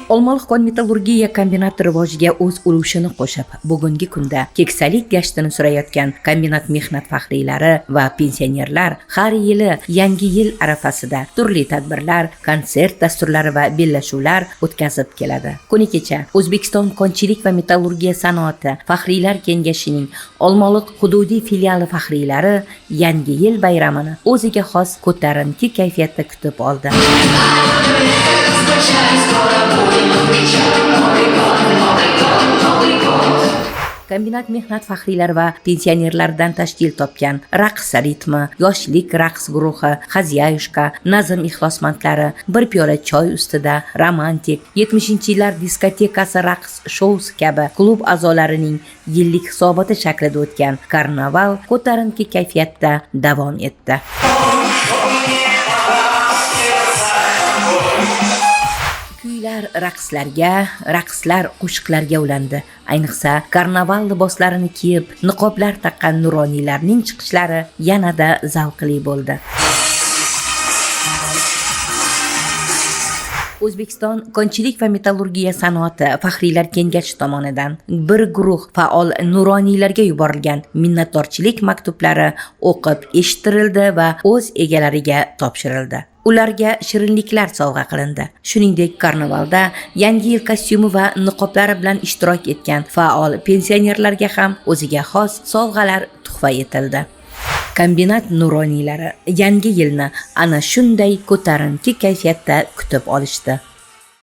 Olmaliq kon-metallurgiya kombinati rivojiga o'z ulushini qo'shib, bugungi kunda keksalik gashtini surayotgan kombinat mehnat faxriylari va pensionerlar har yili yangi yil arafasida turli tadbirlar, konsert dasturlari va bellashuvlar o'tkazib keladi. Kuni kecha O'zbekiston konchilik va metallurgiya sanoati faxriylar kengashining Olmaliq hududiy filiali faxriylari yangi yil bayramini o'ziga xos ko'tarinki kayfiyatda kutib oldi. Kombinat mehnat faxriylari va pensionerlardan tashkil topgan raqs ritmi, yoshlik raqs guruhi, Xaziyushka, nazm ixlosmandlari, bir piyola choy ustida, romantik, 70-yillar diskotekasi raqs shousi kabi klub a'zolarining yillik hisoboti shaklida o'tgan karnaval ko'tarinki kayfiyatda davom etdi. Kuylar raqslarga, raqslar qo'shiqlarga ulandi. Ayniqsa, karnaval liboslarini kiyib, niqoblar taqqan nuroniylarning chiqishlari yanada zavqli bo'ldi. O'zbekiston konchilik va metallurgiya sanoati faxriylar kengashi tomonidan bir guruh faol nuroniylarga yuborilgan minnatdorchilik maktublari o'qib eshittirildi va o'z egalariga topshirildi. Ularga shirinliklar sovg'a qilindi. Shuningdek, karnavalda yangi yil kostyumi va niqoblari bilan ishtirok etgan faol pensionerlarga ham o'ziga xos sovg'alar tuhfa etildi. Kombinat nuroniylari yangi yilni ana shunday ko'tarinki kayfiyatda kutib olishdi.